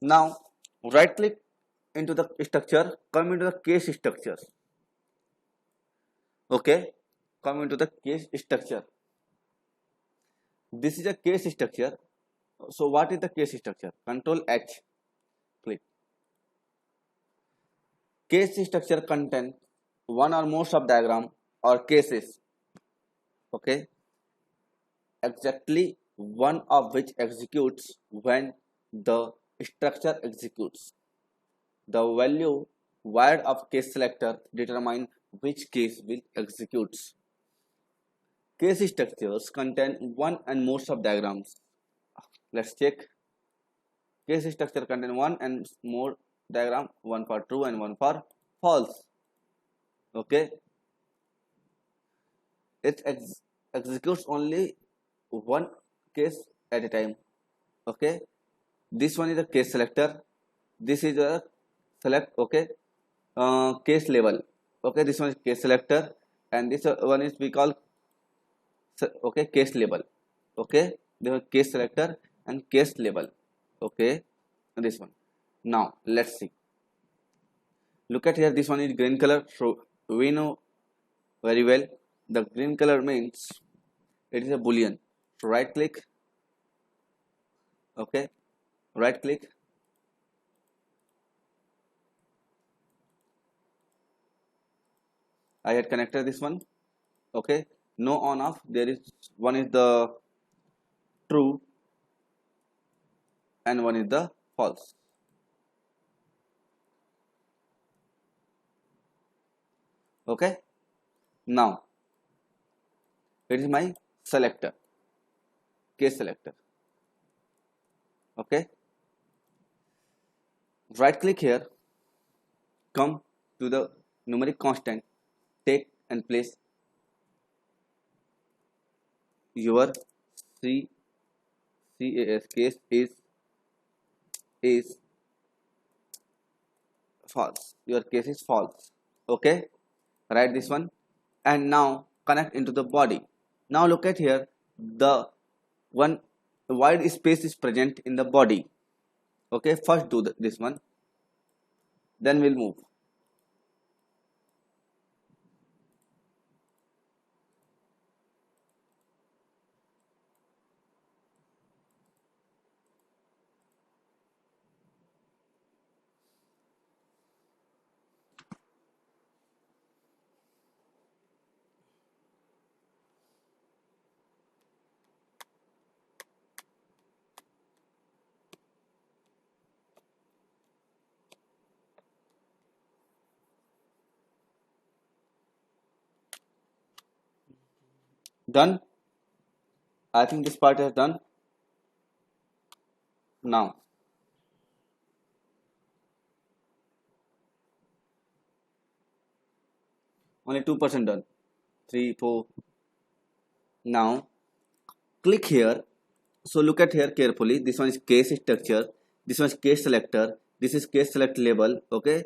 Now right click into the structure, come into the case structures. Okay, come into the case structure. This is a case structure. So what is the case structure? Control H, click. Case structure contain one or more subdiagram or cases. Okay, exactly one of which executes when the structure executes. The value wired of case selector determine which case will execute. Case structures contain one and more subdiagrams. Let's check. Case structure contain one and more diagram, one for true and one for false. Okay, it executes only one case at a time. Okay, this one is a case selector. This is a select. Okay, case label. Okay, this one is case selector, and this one is we call okay case label. Okay, the case selector and case label. Okay, this one. Now let's see. Look at here. This one is green color. So we know very well the green color means it is a boolean. So right click. Okay, right click. I had connected this one. Okay, no on off. There is one is the true and one is the false. Okay, now it is my selector, case selector. Okay, right click here, come to the numeric constant, take and place your CAS case is false. Your case is false. Okay, write this one and now connect into the body. Now look at here, the one wide space is present in the body. Okay, first do this one, then we'll move. Done. I think this part is done. Now only 2% done. 3, 4. Now click here. So look at here carefully. This one is case structure. This one is case selector. This is case select label. Okay.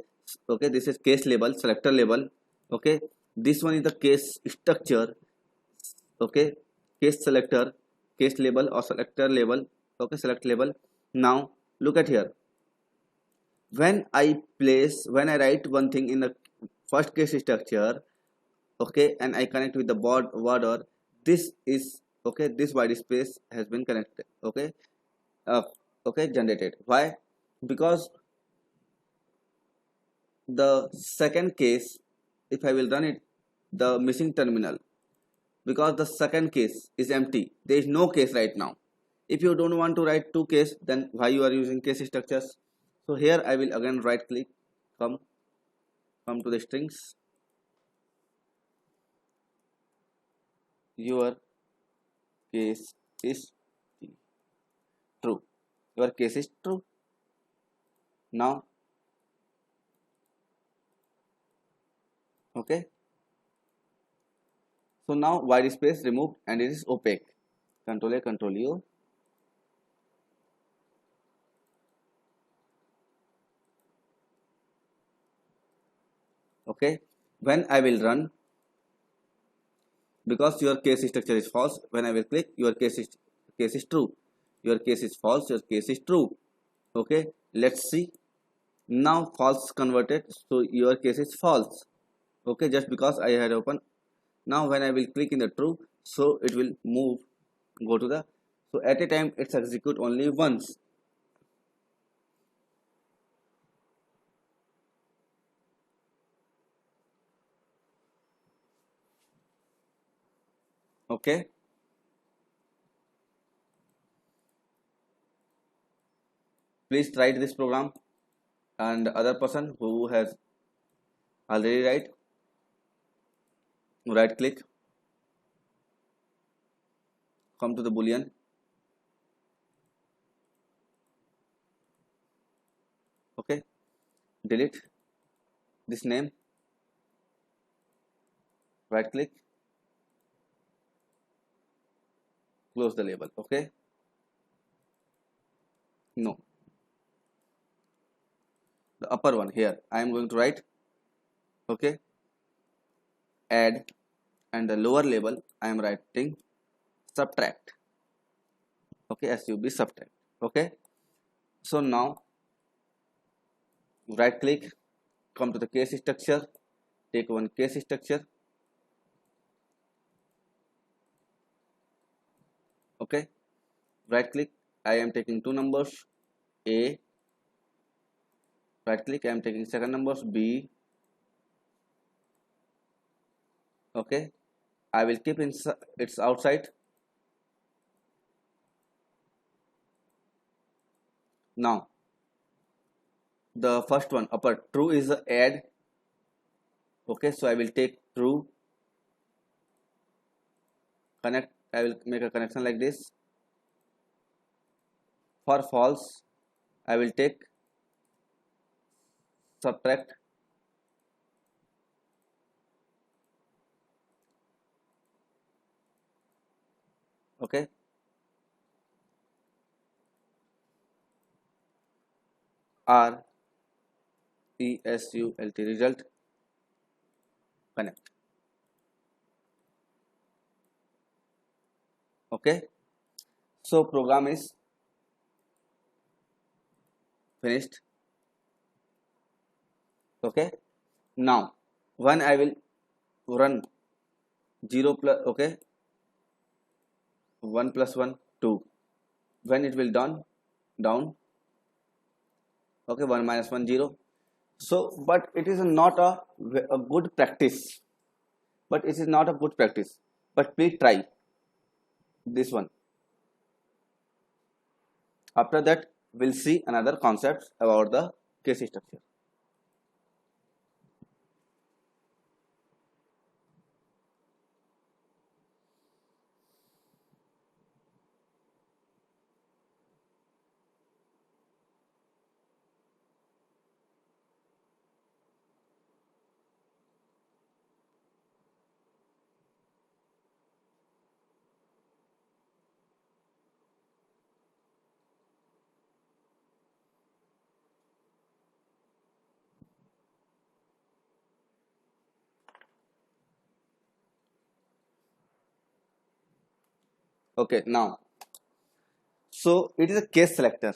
Okay. This is case label, selector label. Okay. This one is the case structure. Okay. Case selector, case label or selector label. Okay. Select label. Now look at here. When I write one thing in the first case structure, okay, and I connect with the border, this is okay, this white space has been connected, okay, uh, okay, generated. Why? Because the second case, if I will run it, the missing terminal, because the second case is empty, there is no case right now. If you don't want to write two case, then why you are using case structures? So here I will again right click, come to the strings, your case is true, your case is true. Now okay, so now white space removed and it is opaque. Control A, Control U. Okay, when I will run, because your case structure is false, when I will click, your case is true, your case is false, your case is true. Okay, Let's see. Now false converted, so your case is false. Okay, just because I had open. Now when I will click in the true, so it will move, go to the, so at a time it's execute only once. Okay, please try this program, and other person who has already right click, come to the boolean, okay, delete this name, right click, close the label. Okay, no, the upper one here I am going to write, okay, add, and the lower label I am writing subtract. Okay, sub subtract. Okay, so now right click, come to the case structure, take one case structure. Okay, right click, I am taking two numbers A, right click, I am taking second numbers B. Okay, I will keep its outside. Now the first one upper true is the add. Okay, so I will take true, connect, I will make a connection like this. For false I will take subtract. Okay, R E S U L T, result, connect. Okay, so program is finished. Okay, now when I will run 0 plus, okay, 1 plus 1 2, when it will down, okay, 1 minus 1 0. So but it is not a good practice, but it is not a good practice, but please try this one. After that we'll see another concept about the case structure. Okay, now so it is a case selector.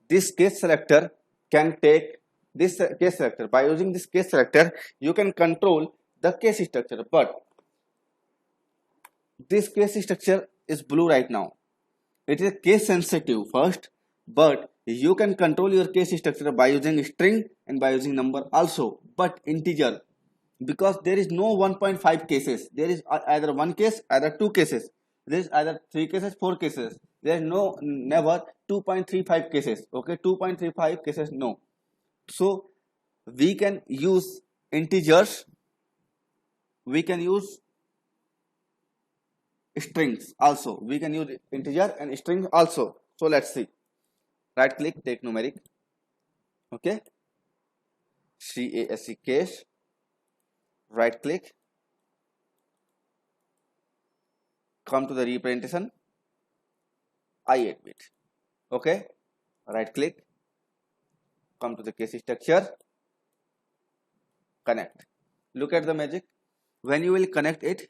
This case selector can take this case selector. By using this case selector, you can control the case structure. But this case structure is blue right now. It is case sensitive first, but you can control your case structure by using string and by using number also, but integer, because there is no 1.5 cases. There is either one case, either two cases. There is either three cases, four cases. There is no never 2.35 cases. Okay, 2.35 cases, no. So we can use integers, we can use strings also, we can use integer and string also. So let's see. Right click, take numeric. Okay, CASE case, right click, come to the representation I8-bit. Okay, right click, come to the case structure, connect. Look at the magic. When you will connect it,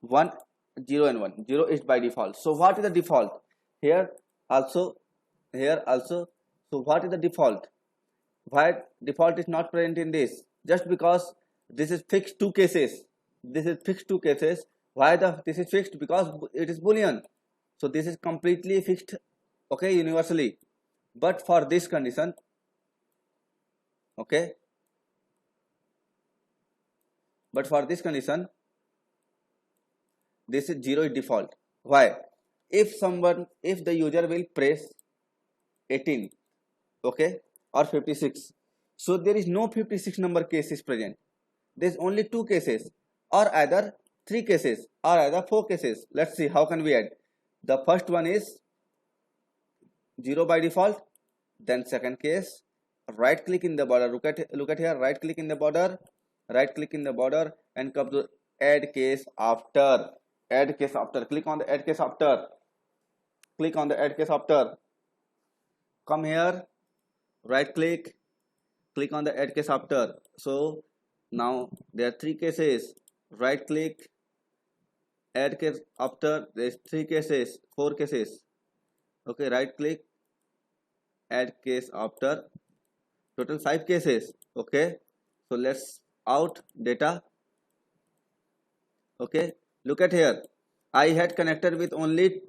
1 0 and 1, 0 is by default. So what is the default? Here also, So what is the default? Why default is not present in this? Just because this is fixed two cases. This is fixed two cases. Why this is fixed? Because it is Boolean. So this is completely fixed, okay, universally. But for this condition, okay, but for this condition, this is 0 is default. Why? If the user will press 18, okay, or 56, so there is no 56 number case is present. There is only two cases, or either three cases, or either four cases. Let's see how can we add. The first one is 0 by default. Then second case, right click in the border. Look at here. Right click in the border. Right click in the border and come to add case after. Add case after. Click on the add case after. Click on the add case after. Come here. Right click. Click on the add case after. So now there are three cases. Right click. Add case after. There is three cases. Four cases. Okay. Right click. Add case after. Total 5 cases. Okay. So let's out data. Okay. Look at here. I had connected with only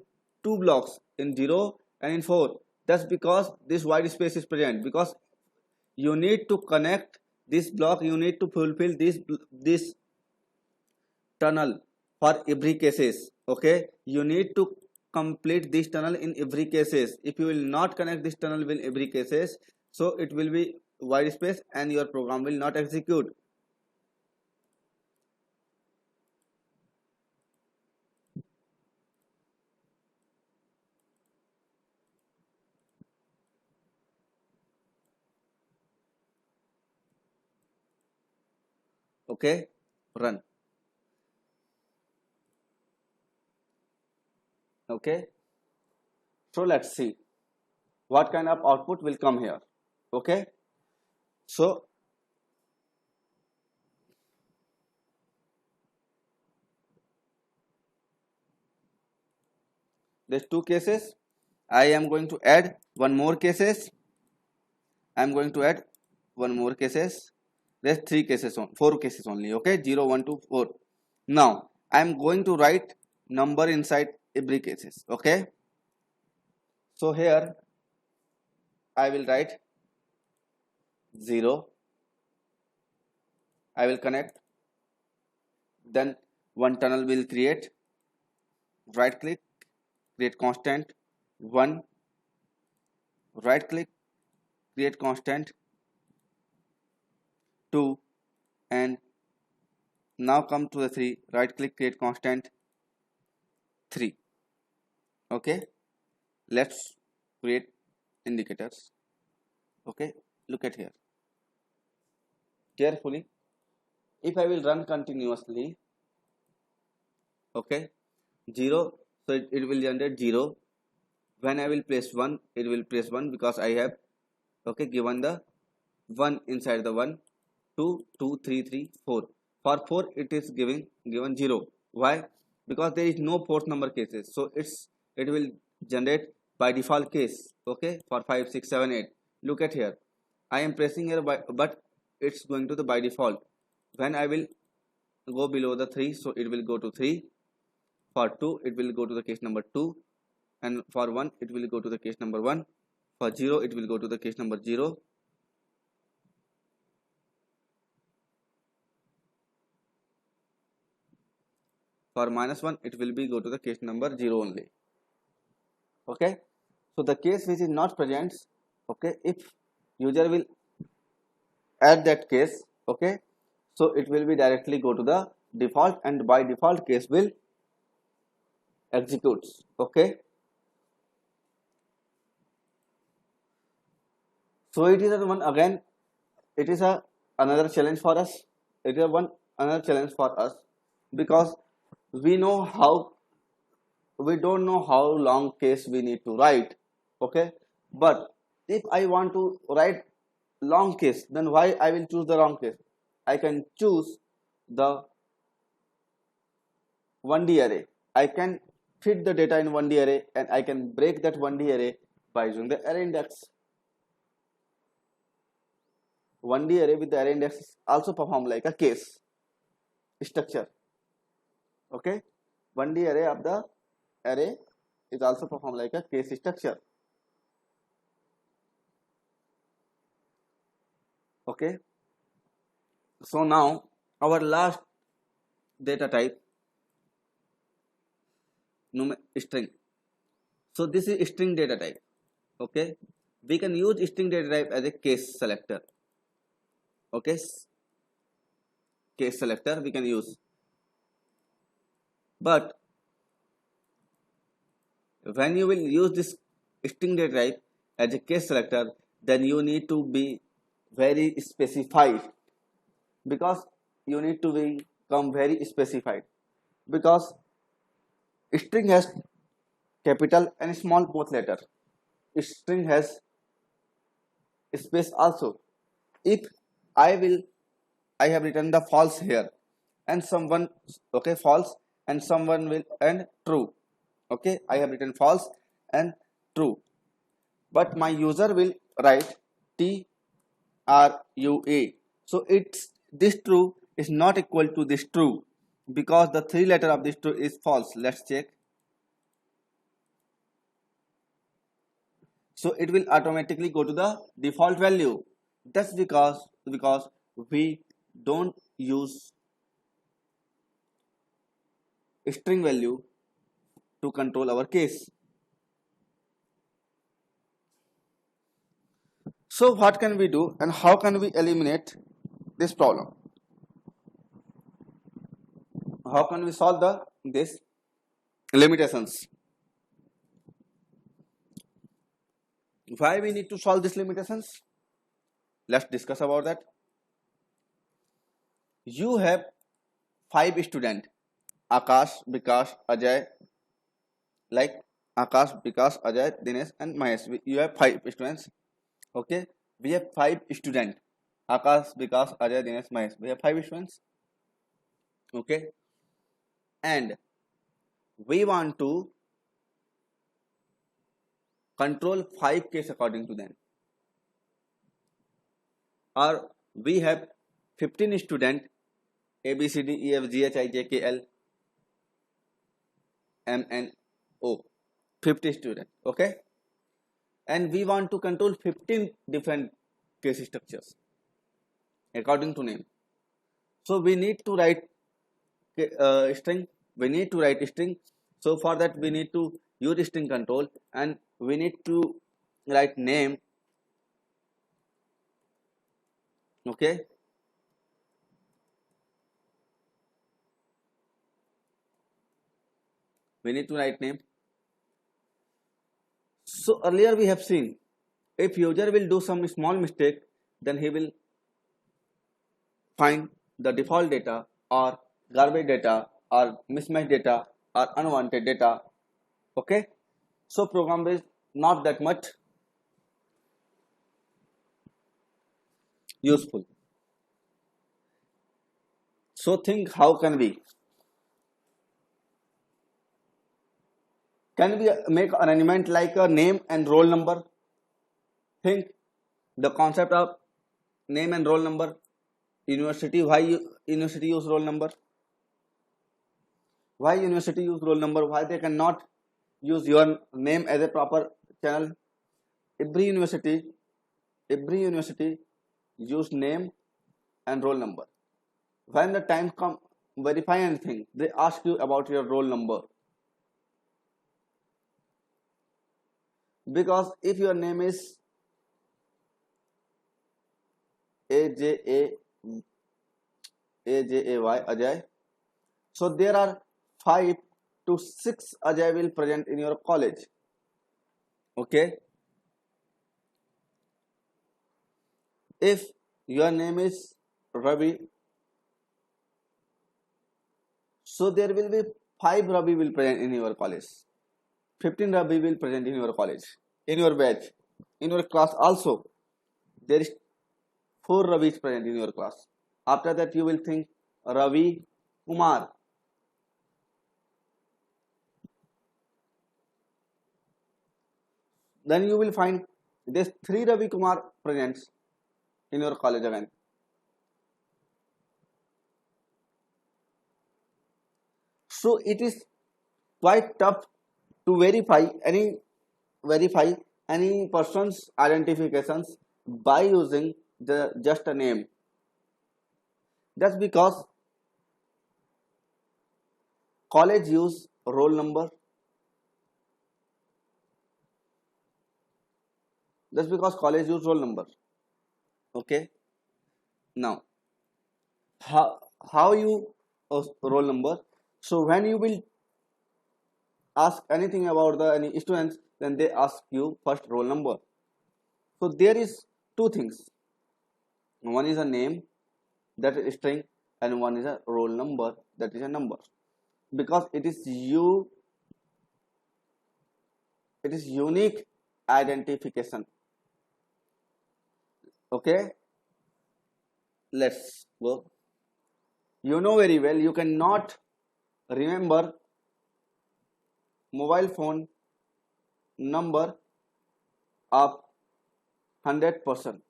two blocks in 0 and in 4. That's because this white space is present. Because you need to connect this block. You need to fulfill this tunnel for every cases. Okay. You need to complete this tunnel in every cases. If you will not connect this tunnel in every cases, so it will be white space and your program will not execute. Okay, run. Okay, so let's see what kind of output will come here. Okay, so there's two cases. I am going to add one more cases. I am going to add one more cases. There's three cases on four cases only. Okay, 0, 1, 2, 4. Now I am going to write number inside every cases. Okay, so here I will write 0. I will connect. Then one tunnel will create. Right click, create constant 1. Right click, create constant 2, and now come to the 3. Right click, create constant 3. Okay, let's create indicators. Okay, look at here carefully. If I will run continuously, okay, 0, so it will generate 0. When I will press 1, it will press 1 because I have, okay, given the 1 inside the 1, 2, 2, 3, 3, 4. For 4 it is given 0. Why? Because there is no fourth number cases, so it will generate by default case. Okay, for 5, 6, 7, 8. Look at here. I am pressing here but it's going to the by default. When I will go below the 3, so it will go to 3. For 2 it will go to the case number 2, and for 1 it will go to the case number 1. For 0 it will go to the case number 0. For -1 it will be go to the case number 0 only. Okay, so the case which is not present, okay, if user will add that case, okay, so it will be directly go to the default, and by default case will executes. Okay, so it is a one again, it is a another challenge for us. It is another challenge for us because we don't know how long case we need to write. Okay, but if I want to write long case, then why I will choose the long case? I can choose the 1D array. I can fit the data in 1D array, and I can break that 1D array by using the array index. 1D array with the array index also perform like a case structure. Okay, 1D array of the array is also perform like a case structure. Okay, so now our last data type, string. So this is string data type. Okay, we can use string data type as a case selector. Okay, case selector we can use, but when you will use this string data type as a case selector, then you need to be very specified, because you need to become very specified, because string has capital and small both letter. String has space also. If I have written the false here, and someone, okay, false, and someone will, and true. Okay, I have written false and true, but my user will write TRUA. So it's this true is not equal to this true, because the three letter of this true is false. Let's check. So it will automatically go to the default value. That's because we don't use string value to control our case. So what can we do, and how can we eliminate this problem? How can we solve this limitations? Why we need to solve these limitations? Let's discuss about that. You have 5 students, Akash, Bikash, Ajay, like Akash, Bikash, Ajay, Dinesh and Mahesh. You have 5 students. Okay, we have 5 students, Akash, Bikash, Ajay, Dinesh, Mahesh. We have 5 students. Okay, and we want to control 5 cases according to them. Or we have 15 students, A, B, C, D, E, F, G, H, I, J, K, L, M, N, O. 50 students. Okay, and we want to control 15 different case structures according to name. So we need to write string. We need to write string. So for that we need to use string control, and we need to write name. Okay, we need to write name. So earlier we have seen, if user will do some small mistake, then he will find the default data or garbage data or mismatched data or unwanted data. Okay, so program is not that much useful. So think, how can we make arrangement like a name and roll number? Think the concept of name and roll number. University, why university use roll number? Why university use roll number? Why they cannot use your name as a proper channel? Every university use name and roll number. When the time come verify anything, they ask you about your roll number. Because if your name is AJAY Ajay, so there are 5 to 6 Ajay will present in your college. Okay, if your name is Ravi, so there will be 5 Ravi will present in your college, 15 Ravi will present in your college, in your batch, in your class also. There is 4 Ravis present in your class. After that you will think Ravi Kumar. Then you will find this 3 Ravi Kumar presents in your college again. So it is quite tough to verify any person's identifications by using the just a name. That's because college use roll number. That's because college use roll number. Okay. Now, how you roll number? So when you will ask anything about the any students, then they ask you first roll number. So there is two things. One is a name, that is string, and one is a roll number, that is a number. Because it is unique identification. Okay, let's go. You know very well you cannot remember mobile phone number of 100%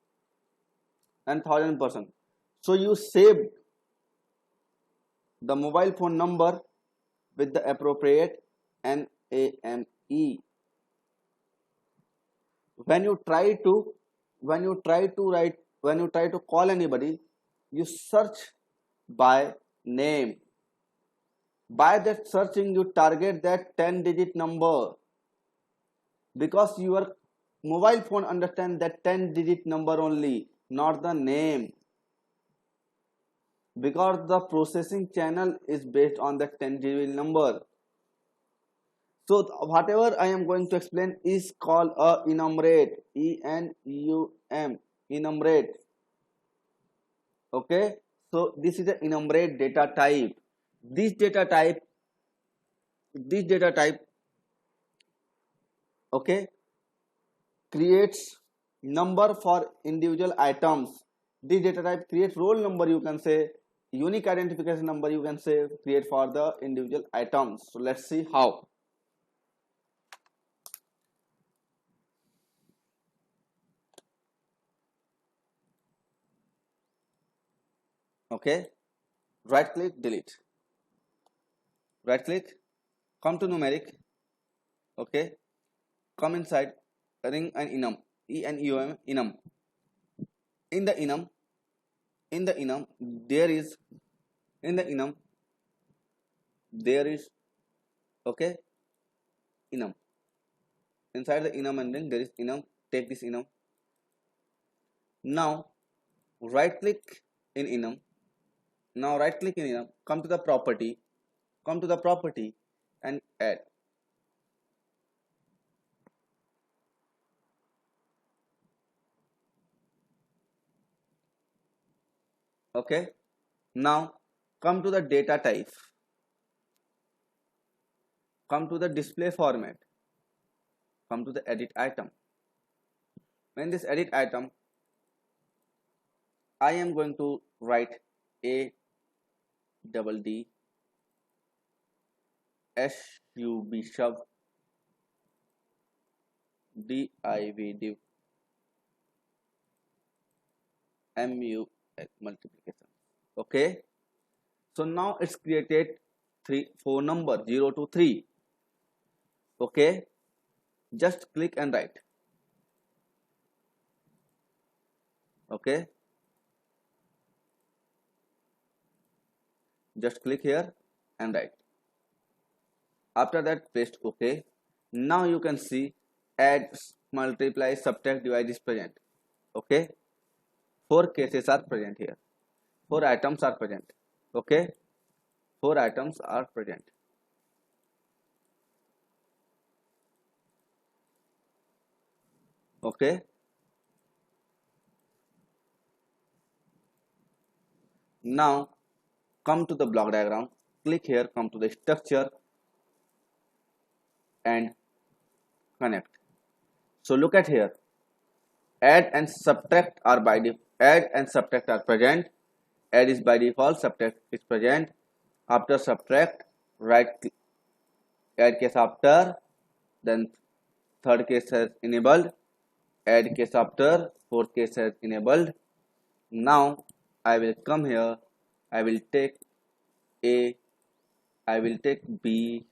and 1000%. So you save the mobile phone number with the appropriate NAME. When you try to call anybody, you search by name. By that searching, you target that 10-digit number, because your mobile phone understands that 10-digit number only, not the name, because the processing channel is based on the 10-digit number. So whatever I am going to explain is called a enumerate, ENUM, enumerate. Okay, so this is an enumerate data type. This data type, okay, creates number for individual items. This data type creates roll number, you can say, unique identification number, you can say, create for the individual items. So let's see how. Okay, right click, delete. Right click, come to numeric. Okay, come inside ring and enum, ENUM, enum. In the enum, there is okay, enum. Inside the enum and then there is enum. Take this enum. Now right click in enum. Come to the property. And add. Okay. Now come to the data type. Come to the display format. Come to the edit item. In this edit item, I am going to write ADD SUB div MU multiplication. Okay. So now it's created 4 number 0 to 3. Okay. Just click and write. Okay. Just click here and write. After that, press OK. Now you can see add, multiply, subtract, divide is present. Okay. 4 cases are present here. 4 items are present. Okay. 4 items are present. Okay. Now come to the block diagram. Click here, come to the structure and connect. So look at here. Add and subtract are present. Add is by default, subtract is present. After subtract, right add case after, then third case has enabled, add case after, fourth case has enabled. Now I will come here, I will take A, I will take B,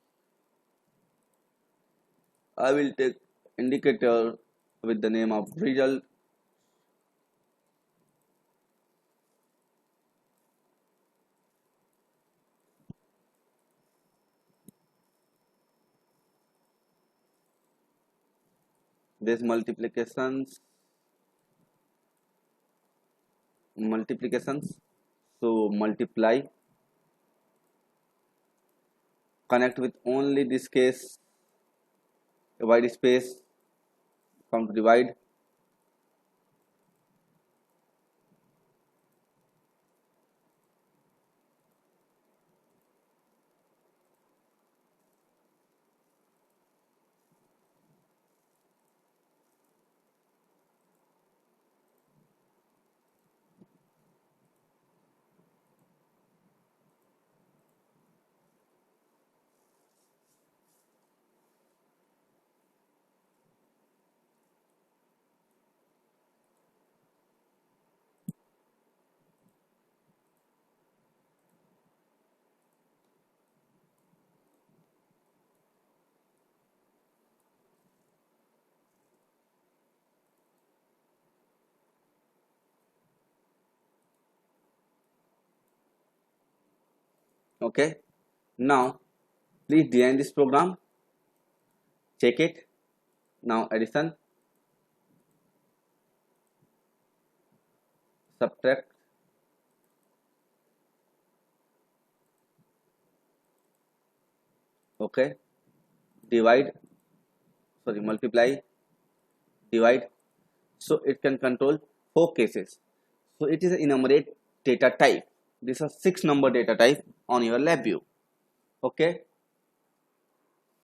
I will take indicator with the name of result. This multiplications. So multiply, connect with only this case, divide space, come to divide. Okay. Now please design this program, check it. Now addition, subtract, okay, divide, sorry, multiply, divide. So it can control 4 cases. So it is an enumerate data type. This is a 6 number data type on your lab view. Okay.